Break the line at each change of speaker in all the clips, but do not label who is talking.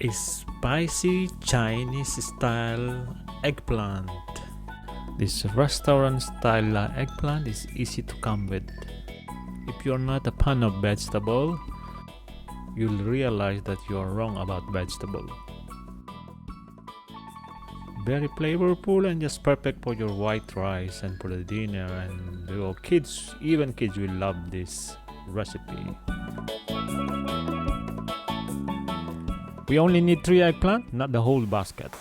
A spicy Chinese style eggplant. This restaurant style eggplant is easy to come with. If you're not a fan of vegetable, you'll realize that you are wrong about vegetable. Very flavorful and just perfect for your white rice and for the dinner, and your kids, even kids will love this recipe. We only need 3 eggplant, not the whole basket.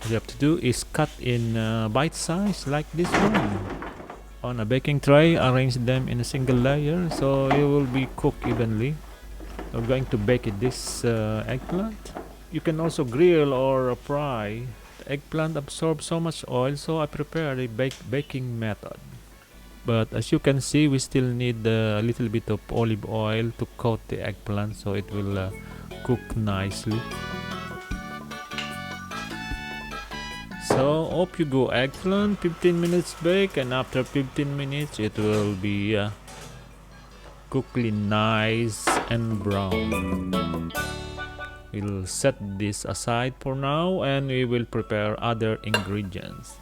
What you have to do is cut in bite size like this one. On a baking tray, arrange them in a single layer so it will be cooked evenly. We're going to bake this eggplant. You can also grill or fry. The eggplant absorbs so much oil, so I prepared a baking method. But as you can see, we still need a little bit of olive oil to coat the eggplant so it will cook nicely. So up you go, eggplant, 15 minutes bake, and after 15 minutes it will be cooked nice and brown. We'll set this aside for now and we will prepare other ingredients.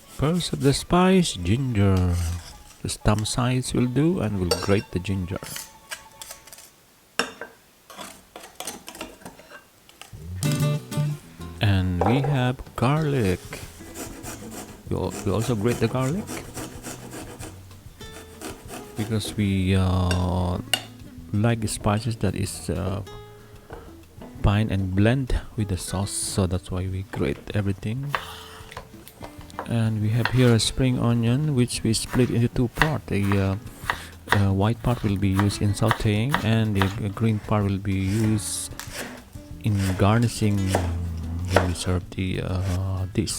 First of the spice, ginger. The stem size will do, and we'll grate the ginger. And we have garlic. We also grate the garlic because we like the spices that is fine and blend with the sauce, so that's why we grate everything. And we have here a spring onion, which we split into 2 parts. The white part will be used in sauteing, and the green part will be used in garnishing when we serve the dish.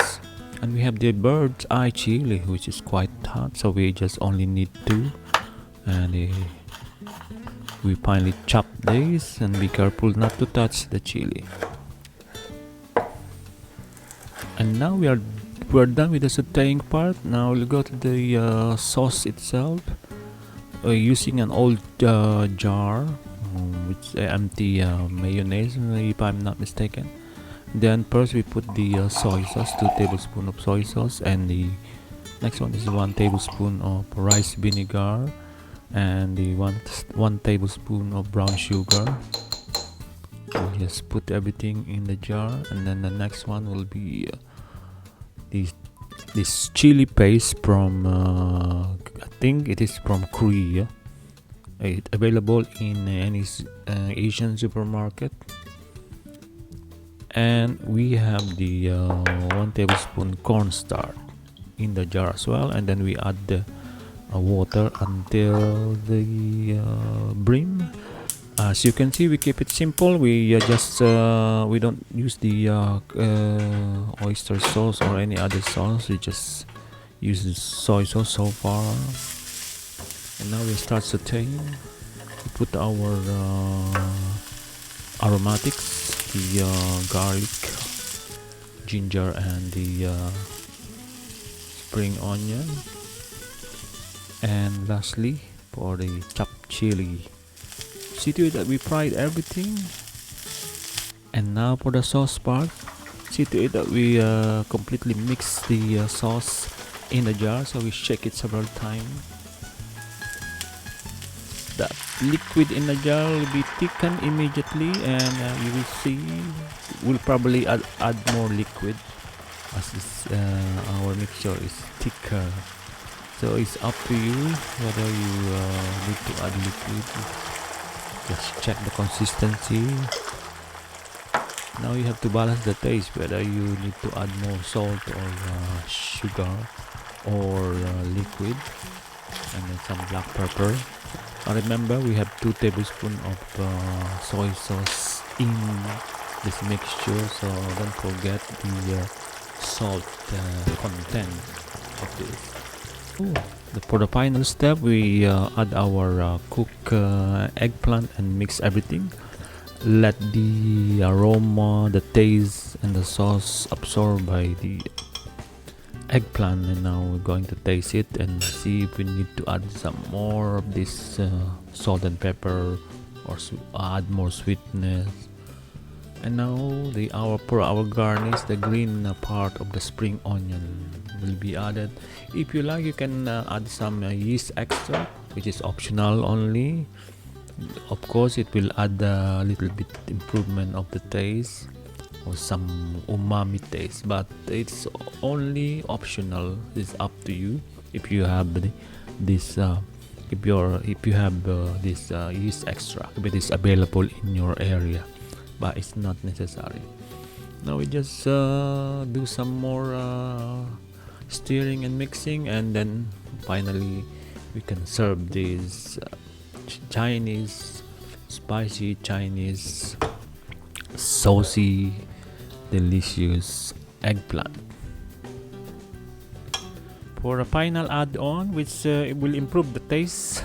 And we have the bird's eye chili, which is quite hot, so we just only need 2. And we finally chop this, and be careful not to touch the chili. And now we're done with the sauteing part. Now we'll go to the sauce itself. Using an old jar, which empty mayonnaise, if I'm not mistaken. Then first we put the soy sauce, 2 tablespoons of soy sauce, and the next one is 1 tablespoon of rice vinegar, and the 1 tablespoon of brown sugar. We'll just put everything in the jar, and then the next one will be this chili paste from I think it is from Korea. It's available in any Asian supermarket. And we have the 1 tablespoon cornstarch in the jar as well, and then we add the water until the brim. As you can see, we keep it simple. We we don't use the oyster sauce or any other sauce. We just use the soy sauce so far. And now we start sauteing. We put our aromatics, the garlic, ginger, and the spring onion, and lastly for the chopped chili. See to it that we fried everything. And now for the sauce part, see to it that we completely mix the sauce in the jar, so we shake it several times. The liquid in the jar will be thickened immediately, and you will see we'll probably add more liquid as our mixture is thicker. So it's up to you whether you need to add liquid. Just check the consistency. Now you have to balance the taste, whether you need to add more salt or sugar or liquid, and then some black pepper. Remember, we have 2 tablespoons of soy sauce in this mixture, so don't forget the salt content of this. For the final step, we add our cooked eggplant and mix everything. Let the aroma, the taste, and the sauce absorb by the eggplant, and now we're going to taste it and see if we need to add some more of this salt and pepper, or add more sweetness. And now for our garnish, the green part of the spring onion will be added. If you like, you can add some yeast extra, which is optional only. Of course, it will add a little bit improvement of the taste or some umami taste, but it's only optional. It's up to you. If you have this if you have this yeast extract, if it is available in your area, but it's not necessary. Now we just do some more stirring and mixing, and then finally we can serve this Chinese, spicy Chinese, saucy, delicious eggplant. For a final add-on, which will improve the taste,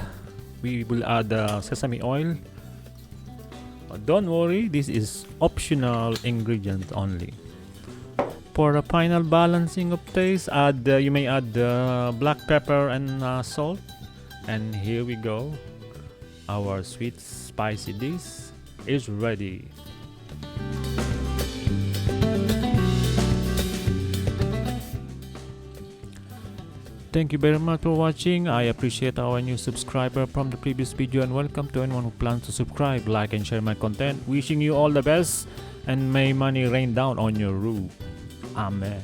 we will add sesame oil. Don't worry, this is optional ingredient only. For a final balancing of taste, you may add black pepper and salt. And here we go. Our sweet spicy dish is ready. Thank you very much for watching. I appreciate our new subscriber from the previous video, and welcome to anyone who plans to subscribe, like and share my content. Wishing you all the best, and may money rain down on your roof. Amen.